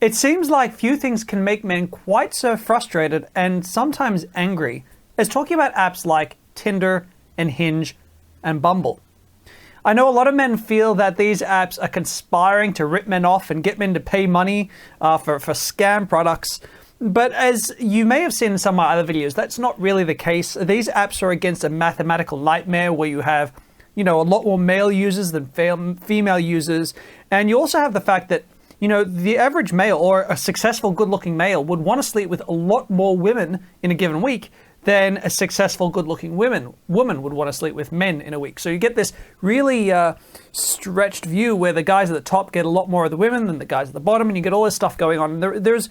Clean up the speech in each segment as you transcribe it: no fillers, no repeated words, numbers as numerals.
It seems like few things can make men quite so frustrated and sometimes angry as talking about apps like Tinder and Hinge and Bumble. I know a lot of men feel that these apps are conspiring to rip men off and get men to pay money for scam products. But as you may have seen in some of my other videos, that's not really the case. These apps are against a mathematical nightmare where you have, a lot more male users than female users. And you also have the fact that, the average male or a successful, good-looking male would want to sleep with a lot more women in a given week than a successful, good-looking woman would want to sleep with men in a week. So you get this really stretched view where the guys at the top get a lot more of the women than the guys at the bottom, and you get all this stuff going on. There's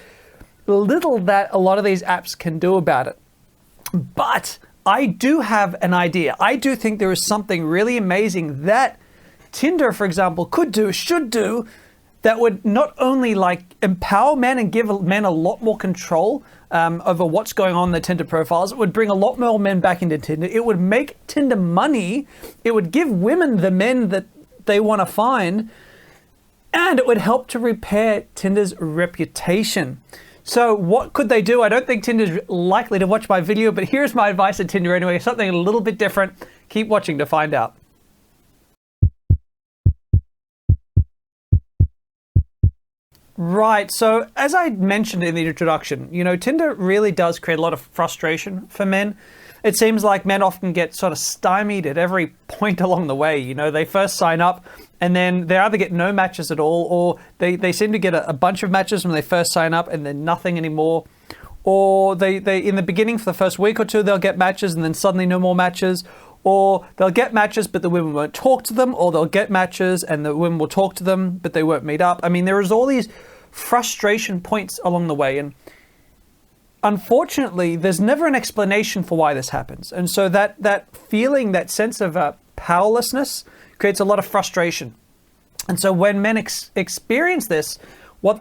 little that a lot of these apps can do about it. But I do have an idea. I do think there is something really amazing that Tinder, for example, should do, that would not only empower men and give men a lot more control over what's going on in their Tinder profiles. It would bring a lot more men back into Tinder. It would make Tinder money. It would give women the men that they want to find. And it would help to repair Tinder's reputation. So what could they do? I don't think Tinder's likely to watch my video, but here's my advice to Tinder anyway. Something a little bit different. Keep watching to find out. Right, so as I mentioned in the introduction, Tinder really does create a lot of frustration for men. It seems like men often get sort of stymied at every point along the way. They first sign up and then they either get no matches at all, or they seem to get a bunch of matches when they first sign up and then nothing anymore. Or they in the beginning for the first week or two, they'll get matches and then suddenly no more matches. Or they'll get matches, but the women won't talk to them. Or they'll get matches and the women will talk to them, but they won't meet up. I mean, there is all these frustration points along the way. And unfortunately, there's never an explanation for why this happens. And so that feeling, that sense of powerlessness creates a lot of frustration. And so when men experience this,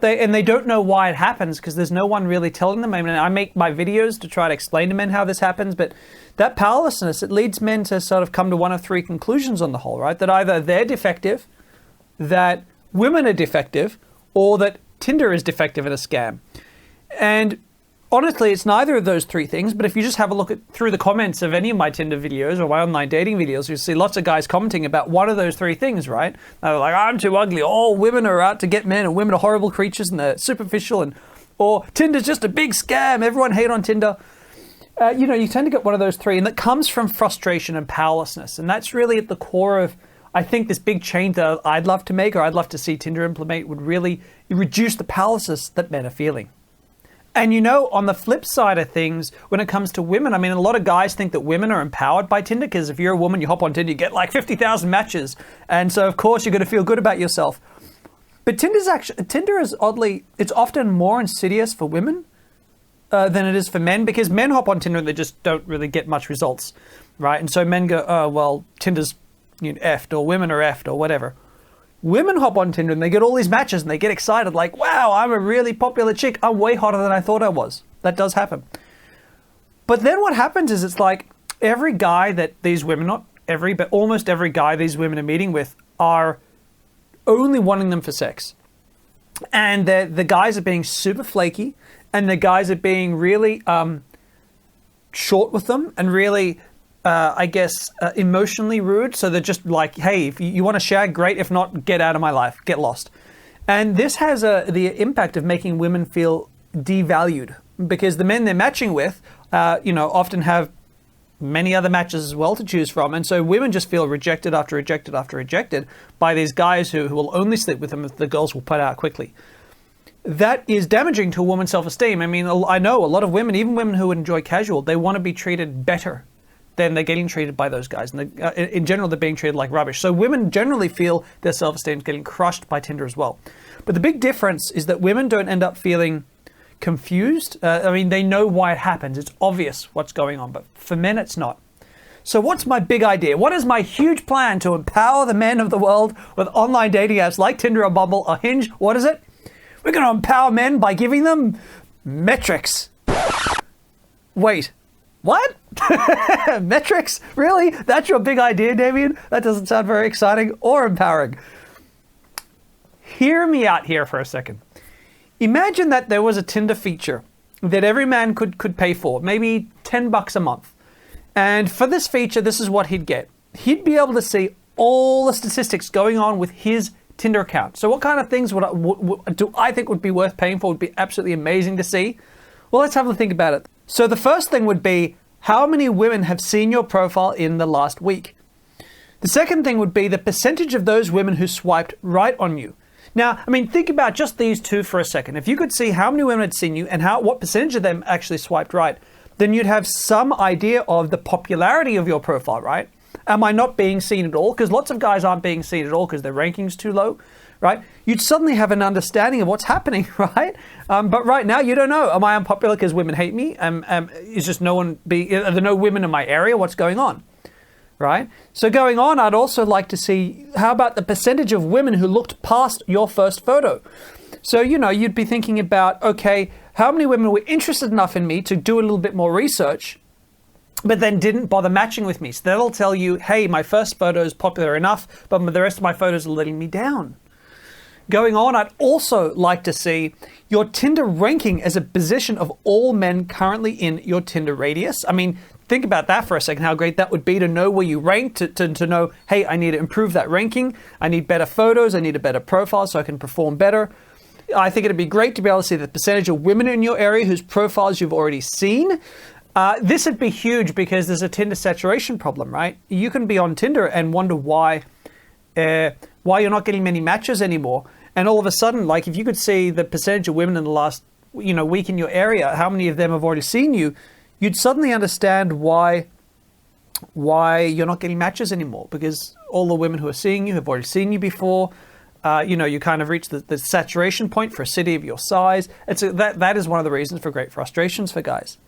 they don't know why it happens because there's no one really telling them. I mean, I make my videos to try to explain to men how this happens, but that powerlessness, it leads men to sort of come to one of three conclusions on the whole, right? That either they're defective, that women are defective, or that Tinder is defective and a scam. And honestly, it's neither of those three things, but if you just have a look through the comments of any of my Tinder videos or my online dating videos, you'll see lots of guys commenting about one of those three things, right? They're like, I'm too ugly, all women are out to get men, and women are horrible creatures and they're superficial, or Tinder's just a big scam, everyone hate on Tinder. You tend to get one of those three, and that comes from frustration and powerlessness. And that's really at the core of, I think, this big change that I'd love to make, or I'd love to see Tinder implement, would really reduce the powerlessness that men are feeling. And on the flip side of things, when it comes to women, I mean, a lot of guys think that women are empowered by Tinder, because if you're a woman, you hop on Tinder, you get like 50,000 matches. And so, of course, you're going to feel good about yourself. But Tinder is oddly, it's often more insidious for women than it is for men, because men hop on Tinder and they just don't really get much results, right? And so men go, oh, well, Tinder's effed, or women are effed, or whatever. Women hop on Tinder and they get all these matches and they get excited, like, wow, I'm a really popular chick. I'm way hotter than I thought I was. That does happen. But then what happens is, it's like every guy that these women, not every, but almost every guy these women are meeting with are only wanting them for sex. And the guys are being super flaky, and the guys are being really short with them and really emotionally rude. So they're just like, hey, if you want to shag, great. If not, get out of my life, get lost. And this has the impact of making women feel devalued, because the men they're matching with, often have many other matches as well to choose from. And so women just feel rejected after rejected after rejected by these guys who will only sleep with them if the girls will put out quickly. That is damaging to a woman's self-esteem. I mean, I know a lot of women, even women who enjoy casual, they want to be treated better than they're getting treated by those guys. And in general, they're being treated like rubbish. So women generally feel their self-esteem is getting crushed by Tinder as well. But the big difference is that women don't end up feeling confused. They know why it happens. It's obvious what's going on. But for men, it's not. So what's my big idea? What is my huge plan to empower the men of the world with online dating apps like Tinder or Bumble or Hinge? What is it? We're going to empower men by giving them metrics. Wait. What? Metrics? Really? That's your big idea, Damien? That doesn't sound very exciting or empowering. Hear me out here for a second. Imagine that there was a Tinder feature that every man could pay for, maybe $10 a month. And for this feature, this is what he'd get. He'd be able to see all the statistics going on with his Tinder account. So what kind of things do I think would be worth paying for, would be absolutely amazing to see? Well, let's have a think about it. So the first thing would be, how many women have seen your profile in the last week? The second thing would be the percentage of those women who swiped right on you. Now, I mean, think about just these two for a second. If you could see how many women had seen you and what percentage of them actually swiped right, then you'd have some idea of the popularity of your profile, right? Am I not being seen at all? Because lots of guys aren't being seen at all because their ranking's too low, right? You'd suddenly have an understanding of what's happening, right? But right now, you don't know. Am I unpopular because women hate me? Is just are there no women in my area? What's going on? Right? So going on, I'd also like to see, how about the percentage of women who looked past your first photo? So, you'd be thinking about, okay, how many women were interested enough in me to do a little bit more research, but then didn't bother matching with me? So that'll tell you, hey, my first photo is popular enough, but the rest of my photos are letting me down. Going on, I'd also like to see your Tinder ranking as a position of all men currently in your Tinder radius. I mean, think about that for a second, how great that would be to know where you rank, to know, hey, I need to improve that ranking. I need better photos. I need a better profile so I can perform better. I think it'd be great to be able to see the percentage of women in your area whose profiles you've already seen. This would be huge because there's a Tinder saturation problem, right? You can be on Tinder and wonder why you're not getting many matches anymore. And all of a sudden, like if you could see the percentage of women in the last week in your area, how many of them have already seen you, you'd suddenly understand why you're not getting matches anymore, because all the women who are seeing you have already seen you before. You kind of reach the saturation point for a city of your size. That is one of the reasons for great frustrations for guys.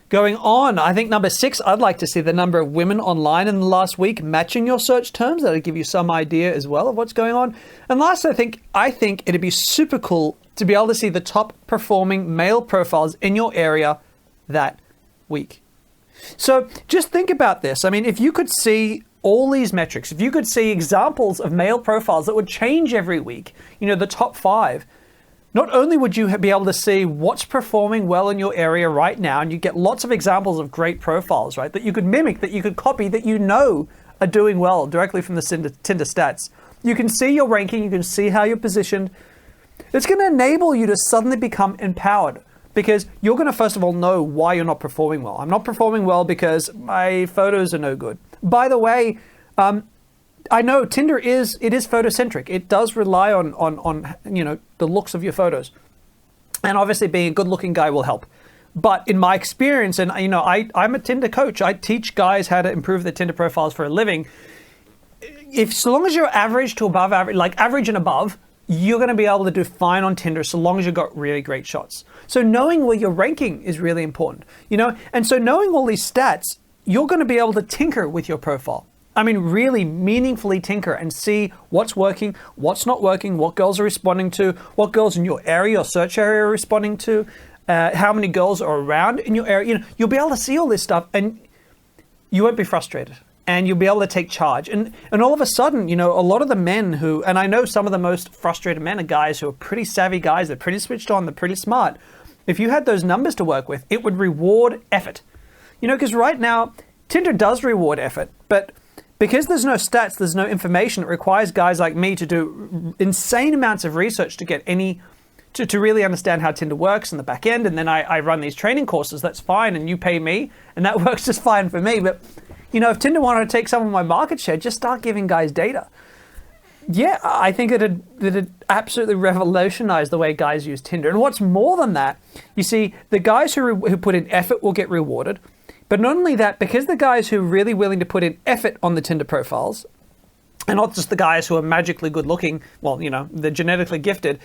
Going on, I think number 6, I'd like to see the number of women online in the last week matching your search terms. That'll give you some idea as well of what's going on. And last, I think it'd be super cool to be able to see the top performing male profiles in your area that week. So just think about this. I mean, if you could see all these metrics, if you could see examples of male profiles that would change every week, the top 5, not only would you be able to see what's performing well in your area right now, and you get lots of examples of great profiles, right, that you could mimic, that you could copy, that are doing well directly from the Tinder stats. You can see your ranking, you can see how you're positioned. It's going to enable you to suddenly become empowered, because you're going to first of all know why you're not performing well. I'm not performing well because my photos are no good. By the way, I know Tinder is photocentric. It does rely on the looks of your photos, and obviously being a good-looking guy will help. But in my experience, and I'm a Tinder coach. I teach guys how to improve their Tinder profiles for a living. So long as you're average to above average, like average and above, you're going to be able to do fine on Tinder so long as you've got really great shots. So knowing where you're ranking is really important, and so knowing all these stats, you're going to be able to tinker with your profile. I mean, really meaningfully tinker and see what's working, what's not working, what girls are responding to, what girls in your area, your search area are responding to, how many girls are around in your area. You'll be able to see all this stuff and you won't be frustrated. And you'll be able to take charge. And all of a sudden, a lot of the men who, and I know some of the most frustrated men are guys who are pretty savvy guys, they're pretty switched on, they're pretty smart. If you had those numbers to work with, it would reward effort. Because right now, Tinder does reward effort, but because there's no stats, there's no information, it requires guys like me to do insane amounts of research to get to really understand how Tinder works in the back end. And then I run these training courses, that's fine, and you pay me, and that works just fine for me. But if Tinder wanted to take some of my market share, just start giving guys data. Yeah, I think it'd absolutely revolutionize the way guys use Tinder. And what's more than that, you see, the guys who put in effort will get rewarded. But not only that, because the guys who are really willing to put in effort on the Tinder profiles, and not just the guys who are magically good looking, well, they're genetically gifted,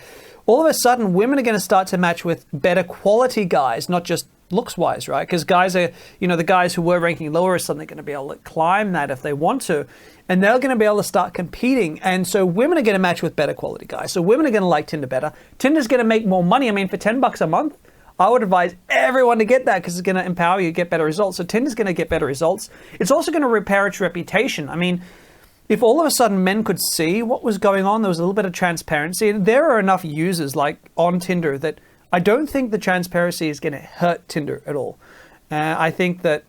all of a sudden women are going to start to match with better quality guys, not just looks wise, right? Because guys are, the guys who were ranking lower are suddenly going to be able to climb that if they want to, and they're going to be able to start competing. And so women are going to match with better quality guys. So women are going to like Tinder better. Tinder's going to make more money. I mean, for $10 a month, I would advise everyone to get that because it's going to empower you to get better results. So Tinder's going to get better results. It's also going to repair its reputation. I mean, if all of a sudden men could see what was going on, there was a little bit of transparency, and there are enough users like on Tinder that I don't think the transparency is going to hurt Tinder at all. I think that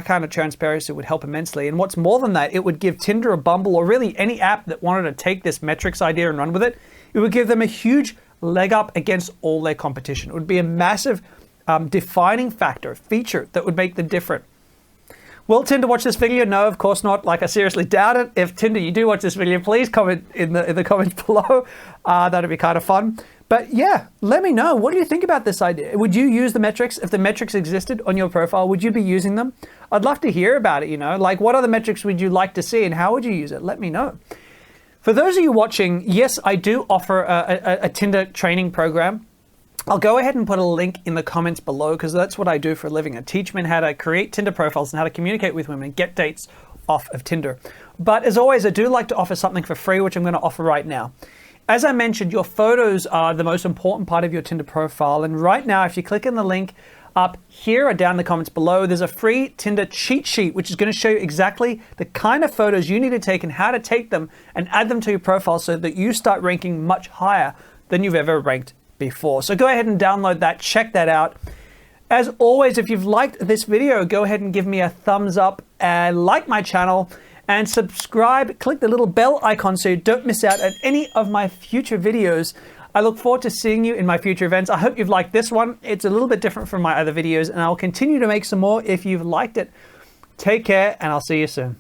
kind of transparency would help immensely. And what's more than that, it would give Tinder or Bumble or really any app that wanted to take this metrics idea and run with it, it would give them a huge leg up against all their competition. It would be a massive defining feature that would make them different. Will Tinder watch this video? No, of course not. Like, I seriously doubt it. If Tinder, you do watch this video, please comment in the comments below. That'd be kind of fun. But yeah, let me know. What do you think about this idea? Would you use the metrics? If the metrics existed on your profile, would you be using them? I'd love to hear about it, Like, what other metrics would you like to see and how would you use it? Let me know. For those of you watching, yes, I do offer a Tinder training program. I'll go ahead and put a link in the comments below because that's what I do for a living. I teach men how to create Tinder profiles and how to communicate with women and get dates off of Tinder. But as always, I do like to offer something for free, which I'm going to offer right now. As I mentioned, your photos are the most important part of your Tinder profile. And right now, if you click on the link up here or down in the comments below, there's a free Tinder cheat sheet, which is going to show you exactly the kind of photos you need to take and how to take them and add them to your profile so that you start ranking much higher than you've ever ranked before. So go ahead and download that, check that out. As always, if you've liked this video, go ahead and give me a thumbs up and like my channel and subscribe. Click the little bell icon so you don't miss out on any of my future videos. I look forward to seeing you in my future events. I hope you've liked this one. It's a little bit different from my other videos and I'll continue to make some more if you've liked it. Take care and I'll see you soon.